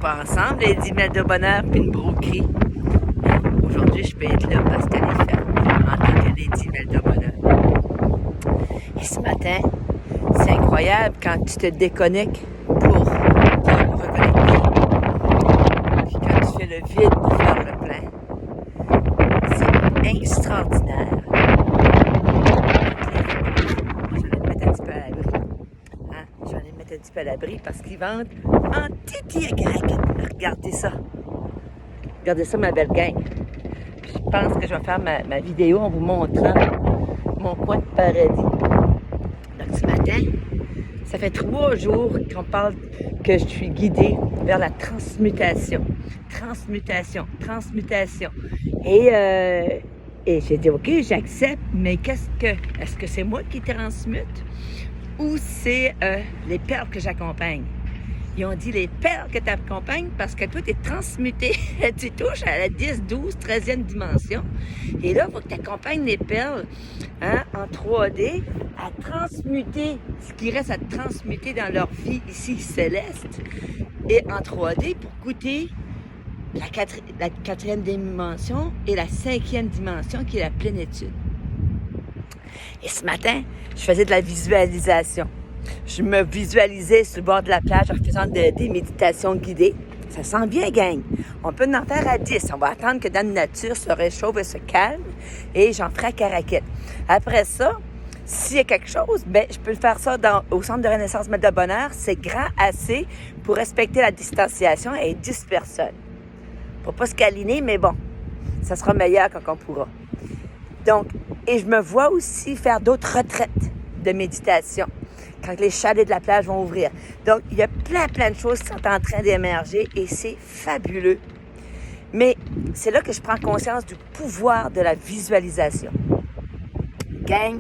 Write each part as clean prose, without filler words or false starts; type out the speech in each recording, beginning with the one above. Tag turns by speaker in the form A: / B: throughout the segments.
A: pas ensemble, les 10 000 de bonheur puis une broquerie. Aujourd'hui, je peux être là parce qu'elle est fermée en tant que les 10 000 de bonheur. Et ce matin, c'est incroyable quand tu te déconnectes pour te reconnecter. Puis quand tu fais le vide pour faire le plein, c'est extraordinaire. Je vais aller me mettre un petit peu à l'abri parce qu'ils vendent en titi à craquette. Regardez ça. Regardez ça, ma belle gang. Puis je pense que je vais faire ma vidéo en vous montrant mon coin de paradis. Donc ce matin, ça fait 3 jours qu'on parle que je suis guidée vers la transmutation. Transmutation, transmutation. Et j'ai dit, OK, j'accepte, mais est-ce que c'est moi qui transmute ou c'est les perles que j'accompagne? Ils ont dit les perles que tu accompagnes parce que toi, tu es transmuté. Tu touches à la 10, 12, 13e dimension. Et là, il faut que tu accompagnes les perles en 3D à transmuter ce qui reste à transmuter dans leur vie ici céleste et en 3D pour goûter la 4e dimension et la 5e dimension qui est la plénitude. Et ce matin, je faisais de la visualisation. Je me visualisais sur le bord de la plage en faisant des méditations guidées. Ça sent bien, gang. On peut en faire à 10. On va attendre que dans la nature se réchauffe et se calme. Et j'en ferai à caraquette. Après ça, s'il y a quelque chose, je peux le faire ça au Centre de Renaissance Maître de Bonheur. C'est grand assez pour respecter la distanciation et 10 personnes. Pour pas se câliner, mais bon, ça sera meilleur quand on pourra. Donc, et je me vois aussi faire d'autres retraites de méditation quand les chalets de la plage vont ouvrir. Donc, il y a plein de choses qui sont en train d'émerger et c'est fabuleux. Mais c'est là que je prends conscience du pouvoir de la visualisation. Gang,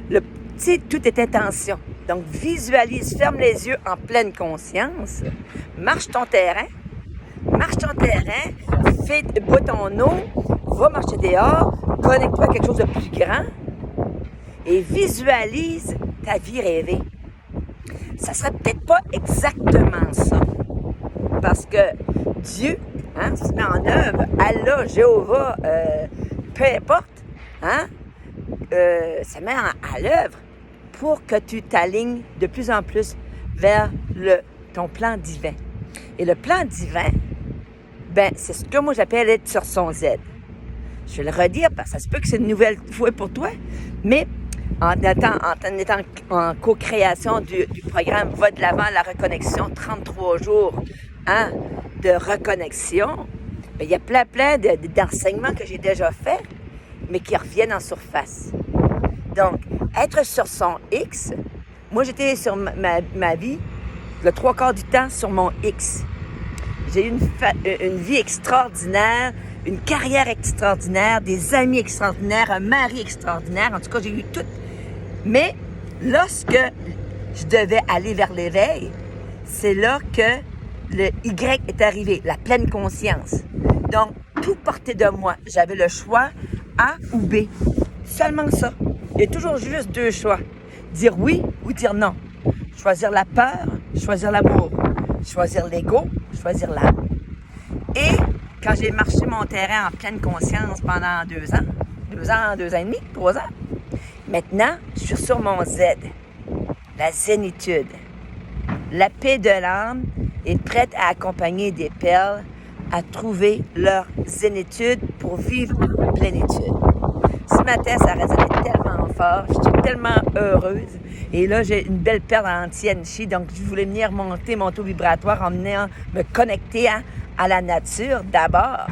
A: tu sais, tout est intention. Donc, visualise, ferme les yeux en pleine conscience, marche ton terrain, bois ton eau, va marcher dehors, connecte-toi à quelque chose de plus grand et visualise ta vie rêvée. Ça serait peut-être pas exactement ça. Parce que Dieu se met en œuvre, Allah, Jéhovah, peu importe, ça met à l'œuvre pour que tu t'alignes de plus en plus vers ton plan divin. Et le plan divin, c'est ce que moi j'appelle être sur son Z. Je vais le redire parce que ça se peut que c'est une nouvelle fois pour toi, mais en étant en co-création du programme Va de l'avant, la reconnexion, 33 jours de reconnexion, il y a plein d'enseignements que j'ai déjà faits, mais qui reviennent en surface. Donc, être sur son X, moi j'étais sur ma vie, le 3/4 du temps sur mon X. J'ai eu une vie extraordinaire, une carrière extraordinaire, des amis extraordinaires, un mari extraordinaire. En tout cas, j'ai eu tout. Mais lorsque je devais aller vers l'éveil, c'est là que le Y est arrivé, la pleine conscience. Donc, tout portait de moi. J'avais le choix A ou B. Seulement ça. Il y a toujours juste 2 choix. Dire oui ou dire non. Choisir la peur, choisir l'amour. Choisir l'ego, choisir l'âme. Et quand j'ai marché mon terrain en pleine conscience pendant 2 ans, 2 ans et demi, 3 ans, maintenant, je suis sur mon Z, la zénitude. La paix de l'âme est prête à accompagner des perles à trouver leur zénitude pour vivre en plénitude. Ce matin, ça résonnait tellement fort, je suis tellement heureuse. Et là, j'ai une belle perle en Tianchi, donc je voulais venir monter mon taux vibratoire en venant me connecter à la nature d'abord.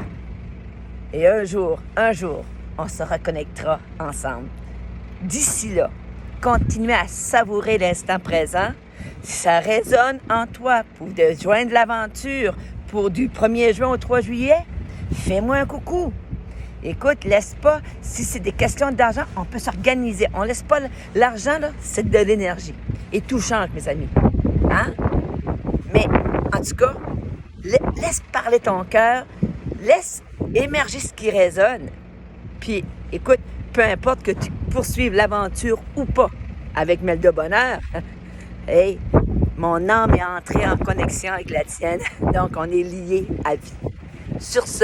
A: Et un jour, on se reconnectera ensemble. D'ici là, continuez à savourer l'instant présent. Si ça résonne en toi pour te joindre l'aventure pour du 1er juin au 3 juillet, fais-moi un coucou. Écoute, laisse pas, si c'est des questions d'argent, on peut s'organiser. On laisse pas l'argent, là, c'est de l'énergie. Et tout change, mes amis. Mais, en tout cas, laisse parler ton cœur, laisse émerger ce qui résonne. Puis, écoute, peu importe que tu poursuives l'aventure ou pas avec Mel de Bonheur, hey, Mon âme est entrée en connexion avec la tienne, donc on est liés à vie. Sur ce,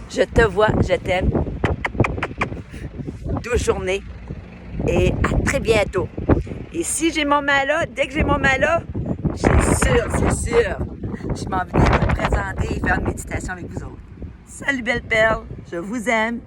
A: je te vois, je t'aime. Douce journée et à très bientôt. Et si j'ai mon mala, dès que j'ai mon mala, c'est sûr, je m'en viens me présenter et faire une méditation avec vous autres. Salut belle perle, je vous aime.